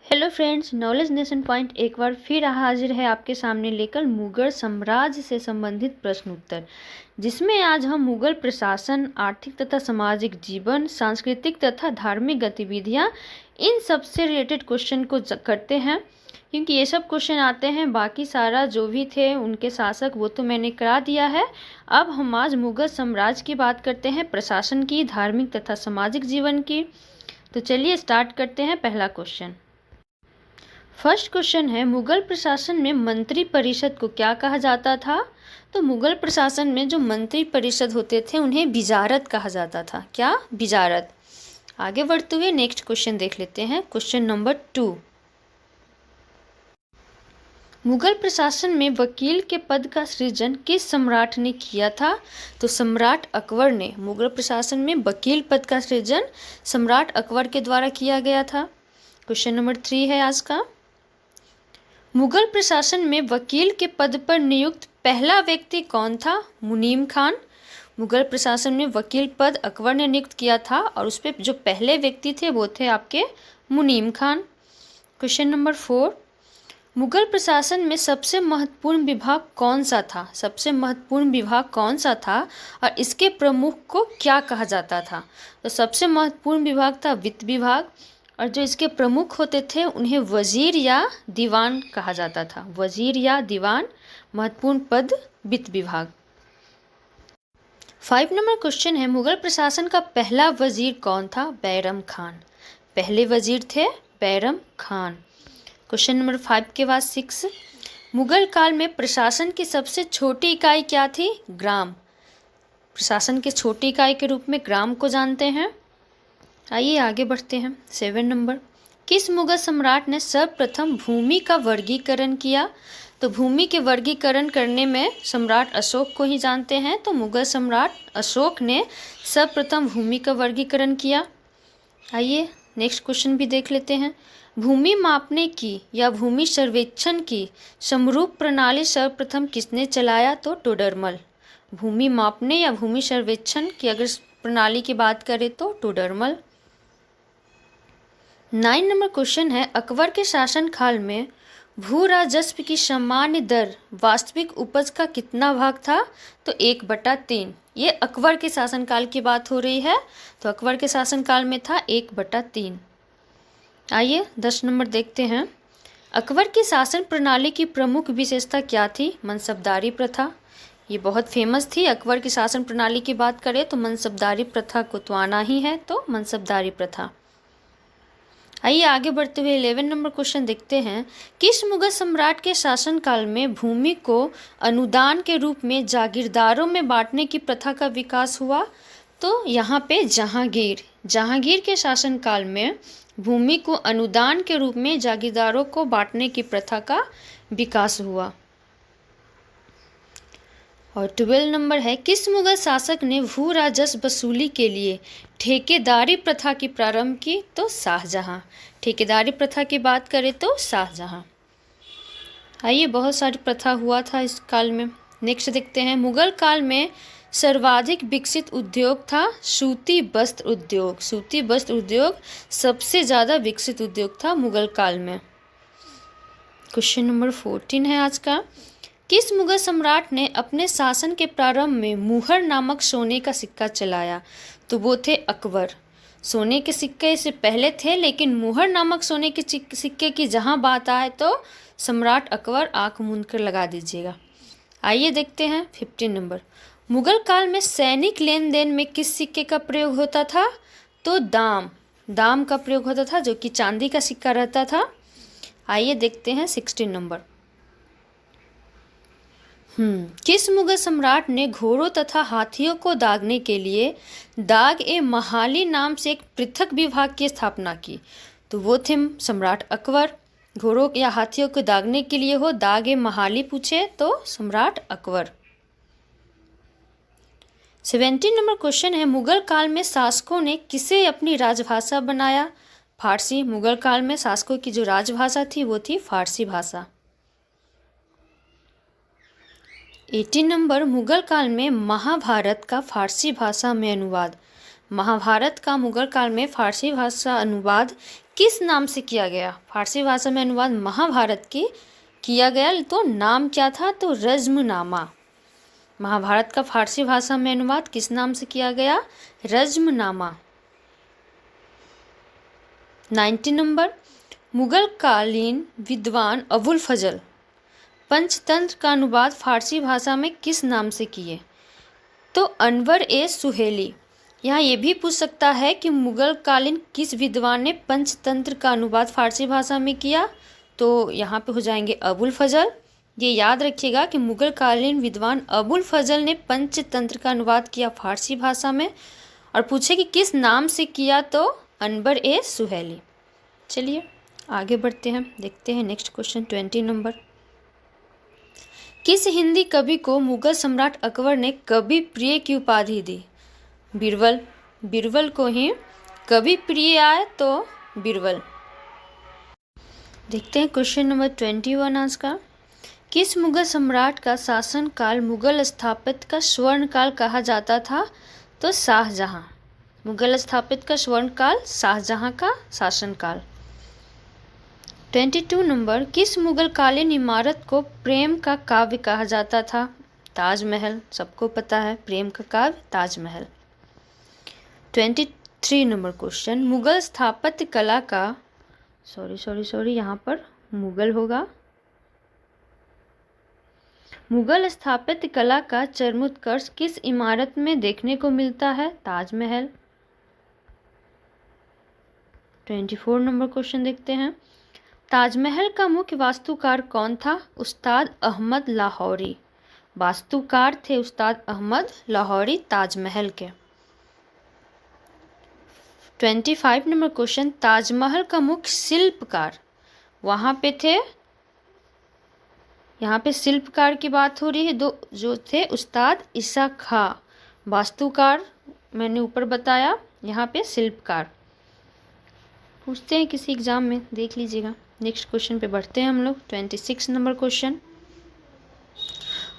Hello friends, knowledge nation point एक बार फिर हाजिर है आपके सामने लेकर मुगल साम्राज्य से संबंधित प्रश्न उत्तर, जिसमें आज हम मुगल प्रशासन, आर्थिक तथा सामाजिक जीवन, सांस्कृतिक तथा धार्मिक गतिविधियां, इन सब से रिलेटेड क्वेश्चन को करते हैं। क्योंकि ये सब क्वेश्चन आते हैं, बाकी सारा जो भी थे उनके शासक वो तो मैंने करा दिया है। अब हम आज मुगल साम्राज्य की बात करते हैं, प्रशासन की, धार्मिक तथा सामाजिक जीवन की। तो चलिए स्टार्ट करते हैं। पहला क्वेश्चन, फर्स्ट क्वेश्चन है, मुगल प्रशासन में मंत्री परिषद को क्या कहा जाता था? तो मुगल प्रशासन में जो मंत्री परिषद होते थे उन्हें विजारत कहा जाता था। क्या? विजारत। आगे बढ़ते हुए नेक्स्ट क्वेश्चन देख लेते हैं। क्वेश्चन नंबर 2, मुगल प्रशासन में वकील के पद का सृजन किस सम्राट ने किया था? तो सम्राट अकबर ने। मुगल प्रशासन में वकील पद का सृजन सम्राट अकबर के द्वारा किया गया था। क्वेश्चन नंबर 3 है आज का, मुगल प्रशासन में वकील के पद पर नियुक्त पहला व्यक्ति कौन था? मुनीम खान। मुगल प्रशासन में वकील पद अकबर ने नियुक्त किया था और उस पर जो पहले व्यक्ति थे वो थे आपके मुनीम खान। क्वेश्चन नंबर 4, मुगल प्रशासन में सबसे महत्वपूर्ण विभाग कौन सा था? सबसे महत्वपूर्ण विभाग कौन सा था और इसके प्रमुख को क्या कहा जाता था? तो सबसे महत्वपूर्ण विभाग था वित्त विभाग, और जो इसके प्रमुख होते थे उन्हें वजीर या दीवान कहा जाता था। वजीर या दीवान, महत्वपूर्ण पद वित्त विभाग। 5 नंबर क्वेश्चन है, मुगल प्रशासन का पहला वजीर कौन था? बैरम खान। पहले वजीर थे बैरम खान। क्वेश्चन नंबर 5 के बाद 6, मुगल काल में प्रशासन की सबसे छोटी इकाई क्या थी? ग्राम। प्रशासन के छोटी इकाई के रूप में ग्राम को जानते हैं। आइए आगे बढ़ते हैं। 7 नंबर, किस मुगल सम्राट ने सर्वप्रथम भूमि का वर्गीकरण किया? तो भूमि के वर्गीकरण करने में सम्राट अशोक को ही जानते हैं। तो मुगल सम्राट अशोक ने सर्वप्रथम भूमि का वर्गीकरण किया। आइए नेक्स्ट क्वेश्चन भी देख लेते हैं। भूमि मापने की या भूमि सर्वेक्षण की समरूप प्रणाली सर्वप्रथम किसने चलाया? तो टोडरमल। भूमि मापने या भूमि सर्वेक्षण की अगर प्रणाली की बात करें तो टोडरमल। 9 नंबर क्वेश्चन है, अकबर के शासन काल में भू राजस्व की सामान्य दर वास्तविक उपज का कितना भाग था? तो 1/3। ये अकबर के शासनकाल की बात हो रही है, तो अकबर के शासनकाल में था 1/3। आइए 10 नंबर देखते हैं। अकबर की शासन प्रणाली की प्रमुख विशेषता क्या थी? मनसबदारी प्रथा। ये बहुत फेमस थी। अकबर की शासन प्रणाली की बात करें तो मनसबदारी प्रथा को तो आना ही है, तो मनसबदारी प्रथा। आइए आगे बढ़ते हुए 11 नंबर क्वेश्चन देखते हैं। किस मुगल सम्राट के शासनकाल में भूमि को अनुदान के रूप में जागीरदारों में बांटने की प्रथा का विकास हुआ? तो यहाँ पे जहांगीर के शासनकाल में भूमि को अनुदान के रूप में जागीरदारों को बांटने की प्रथा का विकास हुआ। और 12 नंबर है, किस मुगल शासक ने भू राजस्व वसूली के लिए ठेकेदारी प्रथा की प्रारंभ की? तो शाहजहां। ठेकेदारी प्रथा की बात करें तो शाहजहां। आइए बहुत सारी प्रथा हुआ था इस काल में। नेक्स्ट देखते हैं, मुगल काल में सर्वाधिक विकसित उद्योग था सूती वस्त्र उद्योग। सूती वस्त्र उद्योग सबसे ज़्यादा विकसित उद्योग था मुगल काल में। क्वेश्चन नंबर 14 है आज का, किस मुगल सम्राट ने अपने शासन के प्रारंभ में मुहर नामक सोने का सिक्का चलाया? तो वो थे अकबर। सोने के सिक्के से पहले थे, लेकिन मुहर नामक सोने के सिक्के की जहाँ बात आए तो सम्राट अकबर, आंख मूंद कर लगा दीजिएगा। आइए देखते हैं 15 नंबर, मुगल काल में सैनिक लेन देन में किस सिक्के का प्रयोग होता था? तो दाम का प्रयोग होता था, जो कि चांदी का सिक्का रहता था। आइए देखते हैं 16 नंबर, किस मुगल सम्राट ने घोड़ों तथा हाथियों को दागने के लिए दाग-ए-महाली नाम से एक पृथक विभाग की स्थापना की? तो वो थे सम्राट अकबर। घोड़ों या हाथियों को दागने के लिए हो दाग-ए-महाली पूछे तो सम्राट अकबर। 17 नंबर क्वेश्चन है, मुगल काल में शासकों ने किसे अपनी राजभाषा बनाया? फारसी। मुगल काल में शासकों की जो राजभाषा थी वो थी फारसी भाषा। 18 नंबर, मुगल काल में महाभारत का फारसी भाषा में अनुवाद महाभारत का मुगल काल में फारसी भाषा अनुवाद किस नाम से किया गया? फारसी भाषा में अनुवाद महाभारत की किया गया, तो नाम क्या था? तो रज्मनामा। महाभारत का फारसी भाषा में अनुवाद किस नाम से किया गया? रज्मनामा। 90 नंबर, मुगल कालीन विद्वान अबुल फजल पंचतंत्र का अनुवाद फारसी भाषा में किस नाम से किए? तो अनवर ए सुहेली। यहाँ ये भी पूछ सकता है कि मुगल कालीन किस विद्वान ने पंचतंत्र का अनुवाद फारसी भाषा में किया? तो यहाँ पे हो जाएंगे अबुल फजल। ये याद रखिएगा कि मुगल कालीन विद्वान अबुल फजल ने पंचतंत्र का अनुवाद किया फारसी भाषा में, और पूछे कि किस नाम से किया, तो अनवर ए सुहेली। चलिए आगे बढ़ते हैं, देखते हैं नेक्स्ट क्वेश्चन 20 नंबर। किस हिंदी कवि को मुगल सम्राट अकबर ने कवि प्रिय की उपाधि दी? बीरबल। बीरबल को ही कवि प्रिय आए, तो बीरबल। देखते हैं क्वेश्चन नंबर 21 आज का। किस मुगल सम्राट का शासनकाल मुगल स्थापत्य का स्वर्ण काल कहा जाता था? तो शाहजहां। मुगल स्थापत्य का स्वर्ण काल शाहजहां का शासनकाल। 22 नंबर, किस मुगल कालीन इमारत को प्रेम का काव्य कहा जाता था? ताजमहल। सबको पता है प्रेम का काव्य ताजमहल। 23 नंबर क्वेश्चन, मुगल स्थापत्य कला का सॉरी यहाँ पर मुगल होगा। मुगल स्थापत्य कला का चरमोत्कर्ष किस इमारत में देखने को मिलता है? ताजमहल। 24 नंबर क्वेश्चन देखते हैं, ताजमहल का मुख्य वास्तुकार कौन था? उस्ताद अहमद लाहौरी। वास्तुकार थे उस्ताद अहमद लाहौरी ताजमहल के। 25 नंबर क्वेश्चन, ताजमहल का मुख्य शिल्पकार वहाँ पे थे, यहाँ पे शिल्पकार की बात हो रही है, दो जो थे उस्ताद ईसा खां। वास्तुकार मैंने ऊपर बताया, यहाँ पे शिल्पकार। पूछते हैं किसी एग्जाम में, देख लीजिएगा। नेक्स्ट क्वेश्चन पे बढ़ते हैं हम लोग। 26 नंबर क्वेश्चन,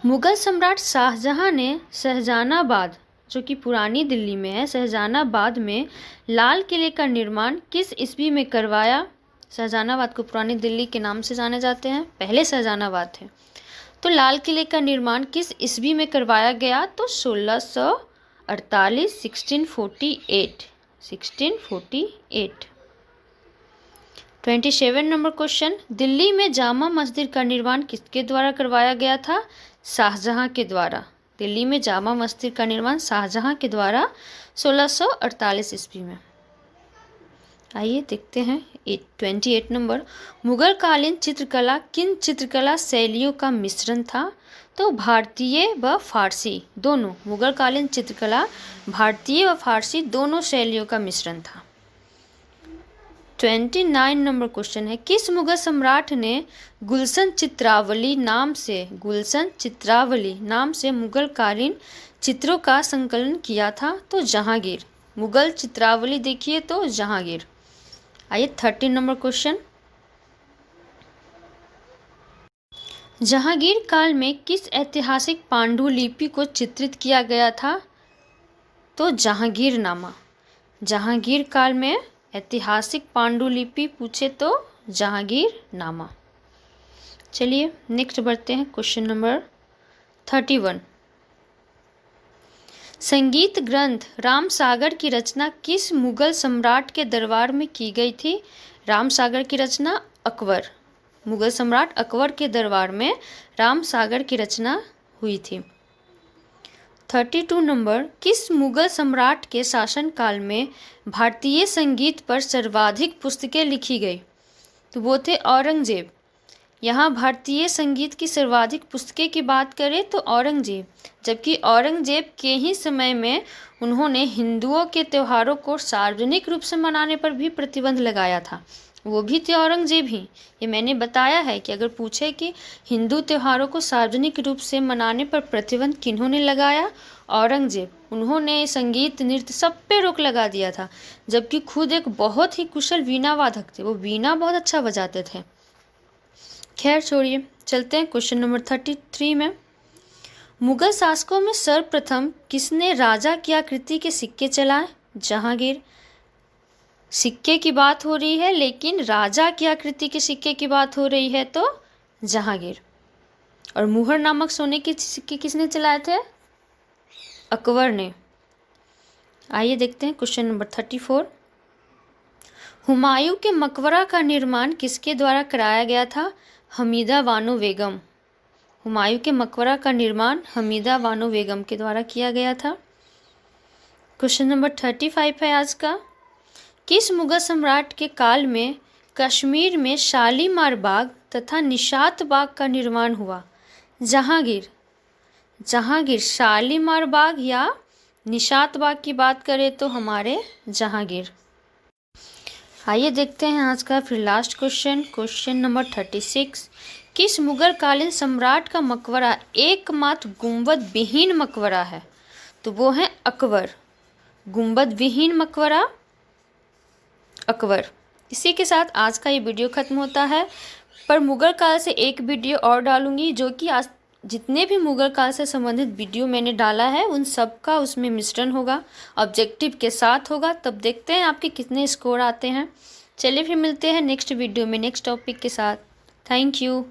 मुगल सम्राट शाहजहां ने शहजानाबाद, जो कि पुरानी दिल्ली में है, शहजानाबाद में लाल किले का निर्माण किस ईस्वी में करवाया? शहजानाबाद को पुरानी दिल्ली के नाम से जाने जाते हैं, पहले शहजानाबाद थे। तो लाल किले का निर्माण किस ईस्वी में करवाया गया? तो 1648, 1648। 27 नंबर क्वेश्चन, दिल्ली में जामा मस्जिद का निर्माण किसके द्वारा करवाया गया था? शाहजहां के द्वारा। दिल्ली में जामा मस्जिद का निर्माण शाहजहां के द्वारा 1648 ईस्वी में। आइए देखते हैं 28 नंबर, मुगल कालीन चित्रकला किन चित्रकला शैलियों का मिश्रण था? तो भारतीय व फारसी दोनों। मुगल कालीन चित्रकला भारतीय व फारसी दोनों शैलियों का मिश्रण था। 29 नंबर क्वेश्चन है, किस मुगल सम्राट ने गुलशन चित्रावली नाम से मुगल कालीन चित्रों का संकलन किया था? तो जहांगीर। मुगल चित्रावली देखिए तो जहांगीर। आइए 30 नंबर क्वेश्चन, जहांगीर काल में किस ऐतिहासिक पांडुलिपि को चित्रित किया गया था? तो जहांगीरनामा। जहांगीर काल में ऐतिहासिक पांडुलिपि पूछे तो जहांगीरनामा। चलिए नेक्स्ट बढ़ते हैं क्वेश्चन नंबर 31, संगीत ग्रंथ रामसागर की रचना किस मुगल सम्राट के दरबार में की गई थी? रामसागर की रचना अकबर। मुगल सम्राट अकबर के दरबार में रामसागर की रचना हुई थी। 32 नंबर, किस मुगल सम्राट के शासनकाल में भारतीय संगीत पर सर्वाधिक पुस्तकें लिखी गई? तो वो थे औरंगजेब। यहाँ भारतीय संगीत की सर्वाधिक पुस्तकें की बात करें तो औरंगजेब, जबकि औरंगजेब के ही समय में उन्होंने हिंदुओं के त्योहारों को सार्वजनिक रूप से मनाने पर भी प्रतिबंध लगाया था। वो भी थे औरंगजेब ही। ये मैंने बताया है कि अगर पूछे कि हिंदू त्योहारों को सार्वजनिक रूप से मनाने पर प्रतिबंध किन्होंने लगाया? औरंगजेब। उन्होंने संगीत नृत्य सब पे रोक लगा दिया था, जबकि खुद एक बहुत ही कुशल वीणा वादक थे। वो वीणा बहुत अच्छा बजाते थे। खैर छोड़िए, चलते हैं क्वेश्चन नंबर 33 में। मुगल शासकों में सर्वप्रथम किसने राजा की आकृति के सिक्के चलाए? जहांगीर। सिक्के की बात हो रही है लेकिन राजा की आकृति के सिक्के की बात हो रही है तो जहांगीर। और मुहर नामक सोने के सिक्के किसने चलाए थे? अकबर ने। आइए देखते हैं क्वेश्चन नंबर 34। हुमायूं के मकबरा का निर्माण किसके द्वारा कराया गया था? हमीदा बानो बेगम। हुमायूं के मकबरा का निर्माण हमीदा बानो बेगम के द्वारा किया गया था। क्वेश्चन नंबर 35 है आज का। किस मुगल सम्राट के काल में कश्मीर में शालीमार बाग तथा निशात बाग का निर्माण हुआ? जहांगीर। जहांगीर। शालीमार बाग या निशात बाग की बात करें तो हमारे जहांगीर। आइए देखते हैं आज का फिर लास्ट क्वेश्चन, क्वेश्चन नंबर 36। किस मुगल कालीन सम्राट का मकबरा एकमात्र गुंबद विहीन मकबरा है? तो वो है अकबर। गुंबद विहीन मकबरा अकबर। इसी के साथ आज का ये वीडियो ख़त्म होता है, पर मुग़ल काल से एक वीडियो और डालूंगी जो कि आज जितने भी मुग़ल काल से संबंधित वीडियो मैंने डाला है उन सब का उसमें मिश्रण होगा, ऑब्जेक्टिव के साथ होगा। तब देखते हैं आपके कितने स्कोर आते हैं। चलिए फिर मिलते हैं नेक्स्ट वीडियो में नेक्स्ट टॉपिक के साथ। Thank you.